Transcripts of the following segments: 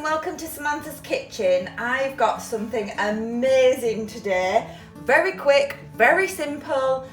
and welcome to Samantha's Kitchen. I've got something amazing today. Very quick, very simple,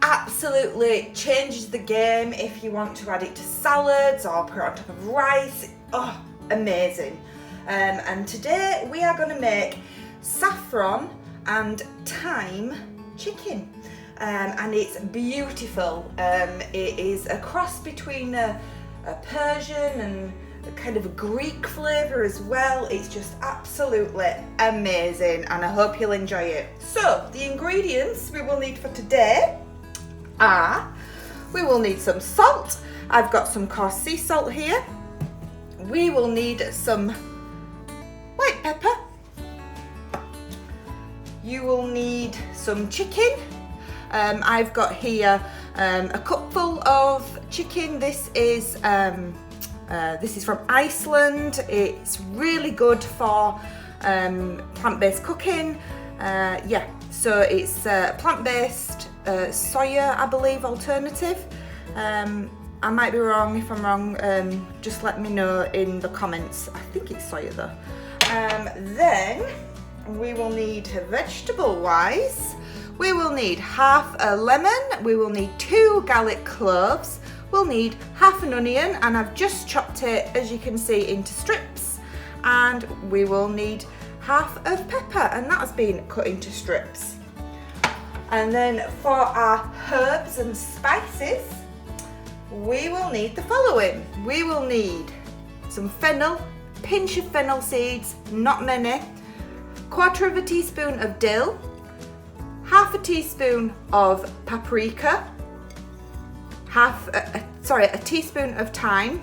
absolutely changes the game if you want to add it to salads or put it on top of rice. Oh, amazing. And today we are going to make saffron and thyme chicken. And it's beautiful. It is a cross between a Persian and a kind of a Greek flavour as well. It's just absolutely amazing and I hope you'll enjoy it. So the ingredients we will need for today are, we will need some salt. I've got some coarse sea salt here. We will need some white pepper. You will need some chicken. I've got here a cupful of chicken. This is from Iceland. It's really good for plant-based cooking. Yeah, so it's plant-based soya, I believe, alternative. I might be wrong. If I'm wrong, just let me know in the comments. I think it's soya though. Then we will need vegetable-wise. We will need half a lemon, we will need 2 garlic cloves, we'll need half an onion, and I've just chopped it, as you can see, into strips, and we will need half of pepper, and that has been cut into strips. And then for our herbs and spices, we will need the following. We will need some fennel, pinch of fennel seeds, not many, 1/4 teaspoon of dill, half a teaspoon of paprika, a teaspoon of thyme,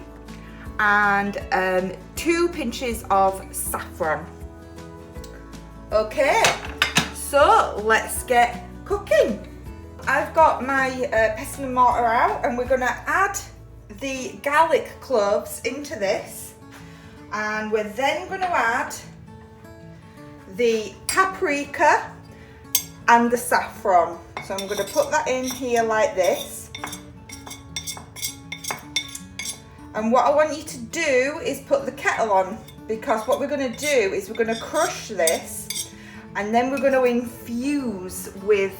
and 2 pinches of saffron. Okay, so let's get cooking. I've got my pestle and mortar out, and we're going to add the garlic cloves into this, and we're then going to add the paprika and the saffron. So I'm going to put that in here like this. And what I want you to do is put the kettle on, because what we're going to do is we're going to crush this and then we're going to infuse with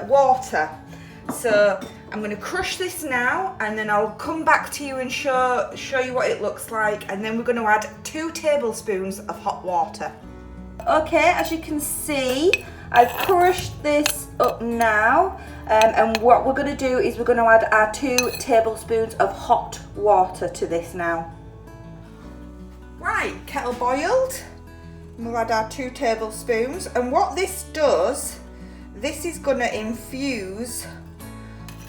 water. So I'm going to crush this now, and then I'll come back to you and show you what it looks like, and then we're going to add 2 tablespoons of hot water. Okay, as you can see, I've crushed this up now, and what we're going to do is we're going to add our 2 tablespoons of hot water to this now. Right, kettle boiled. We'll add our 2 tablespoons, and what this does, this is going to infuse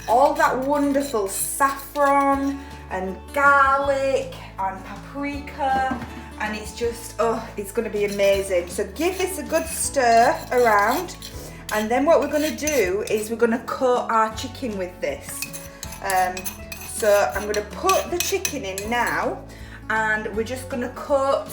all that wonderful saffron and garlic and paprika, and it's just, oh, it's going to be amazing. So give this a good stir around, and then what we're going to do is we're going to coat our chicken with this. So I'm going to put the chicken in now, and we're just going to coat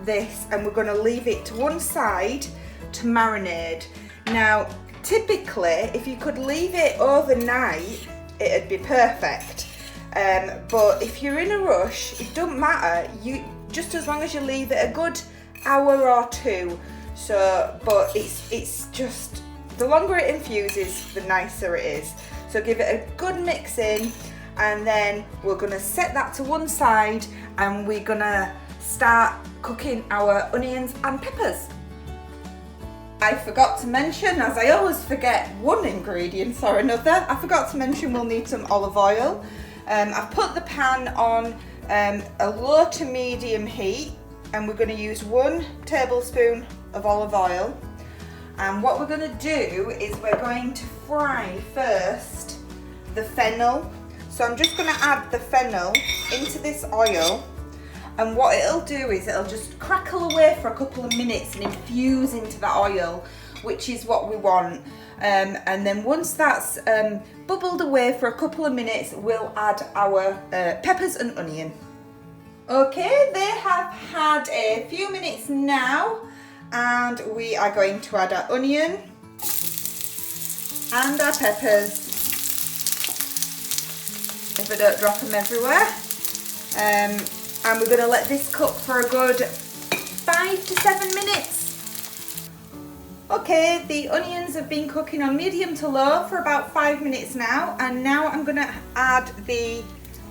this, and we're going to leave it to one side to marinate. Now, typically, if you could leave it overnight, it'd be perfect. But if you're in a rush, it doesn't matter. Just as long as you leave it a good hour or 2. So, but it's just, the longer it infuses, the nicer it is. So give it a good mix in, and then we're gonna set that to one side, and we're gonna start cooking our onions and peppers. I forgot to mention, as I always forget one ingredient or another, I forgot to mention we'll need some olive oil. I've put the pan on a low to medium heat, and we're going to use 1 tablespoon of olive oil. And what we're going to do is we're going to fry first the fennel. So I'm just going to add the fennel into this oil, and what it'll do is it'll just crackle away for a couple of minutes and infuse into the oil, which is what we want. And then once that's bubbled away for a couple of minutes, we'll add our peppers and onion. Okay, they have had a few minutes now, and we are going to add our onion and our peppers, if I don't drop them everywhere. And we're going to let this cook for a good 5 to 7 minutes. Okay, the onions have been cooking on medium to low for about 5 minutes now, and now I'm going to add the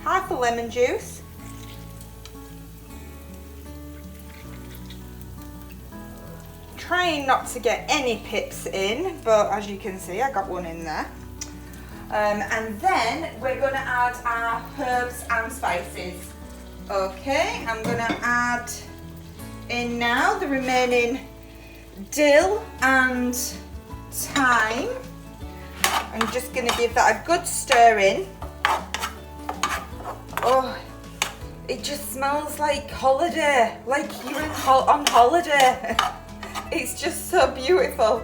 half a lemon juice. Trying not to get any pips in, but as you can see I got one in there. And then we're going to add our herbs and spices. Okay, I'm going to add in now the remaining dill and thyme. I'm just going to give that a good stir in. Oh, it just smells like holiday, like you're on holiday. It's just so beautiful.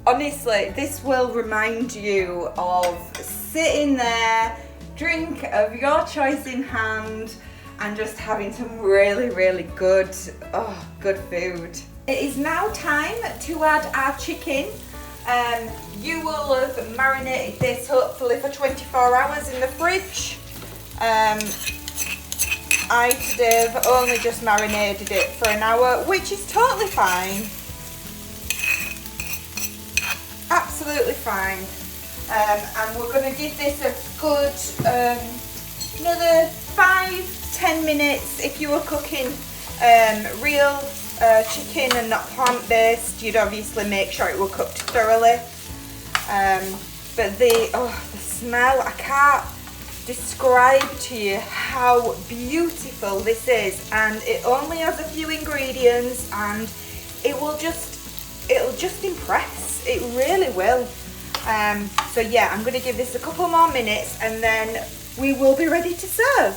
Honestly, this will remind you of sitting there, drink of your choice in hand, and just having some really, really good, good food. It is now time to add our chicken. You will have marinated this hopefully for 24 hours in the fridge. I today have only just marinated it for an hour, which is totally fine. Absolutely fine. And we're going to give this a good another 5 to 10 minutes. If you were cooking real chicken and not plant-based, you'd obviously make sure it were cooked thoroughly. But the smell, I can't describe to you how beautiful this is, and it only has a few ingredients, and it'll just impress. It really will. So yeah, I'm going to give this a couple more minutes and then we will be ready to serve.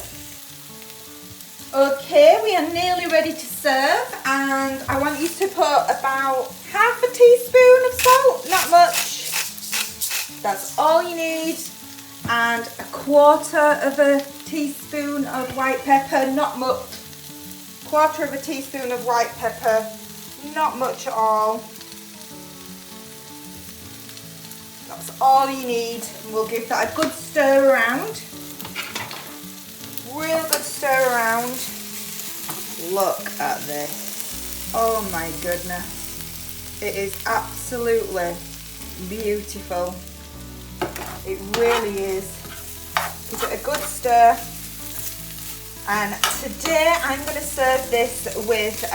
Okay, we are nearly ready to serve, and I want you to put about half a teaspoon of salt, not much. That's all you need. And a quarter of a teaspoon of white pepper, not much. Quarter of a teaspoon of white pepper, not much at all. That's all you need. We'll give that a good stir around. Real good stir around. Look at this. Oh my goodness. It is absolutely beautiful. It really is. Give it a good stir. And today I'm going to serve this with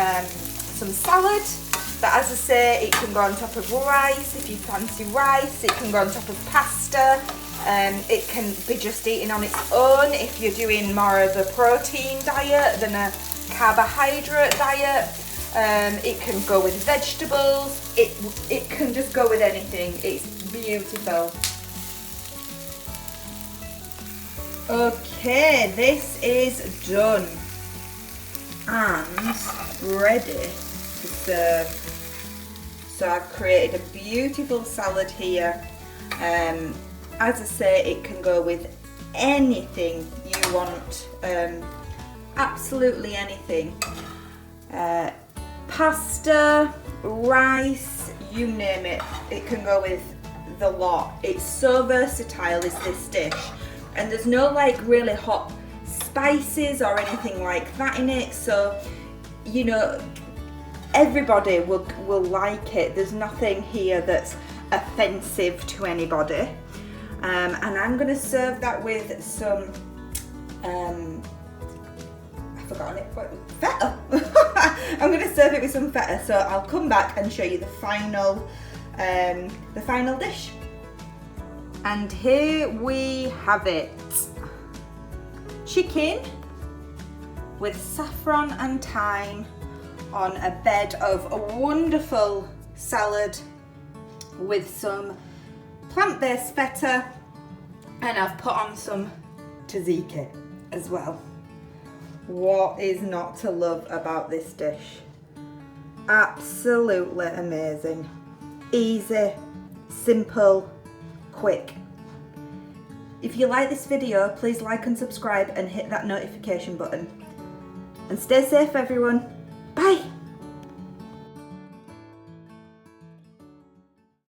some salad. But as I say, it can go on top of rice if you fancy rice. It can go on top of pasta. It can be just eaten on its own if you're doing more of a protein diet than a carbohydrate diet. It can go with vegetables. It can just go with anything. It's beautiful. Okay, this is done and ready to serve. So I've created a beautiful salad here. As I say, it can go with anything you want, absolutely anything. Pasta, rice, you name it, it can go with the lot. It's so versatile, is this dish. And there's no like really hot spices or anything like that in it, so you know everybody will like it. There's nothing here that's offensive to anybody. And I'm going to serve that with some I've forgotten it, feta. I'm going to serve it with some feta, so I'll come back and show you the final dish. And here we have it. Chicken with saffron and thyme on a bed of a wonderful salad with some plant-based feta, and I've put on some tzatziki as well. What is not to love about this dish? Absolutely amazing. Easy, simple, quick. If you like this video, please like and subscribe and hit that notification button. And stay safe, everyone. Bye.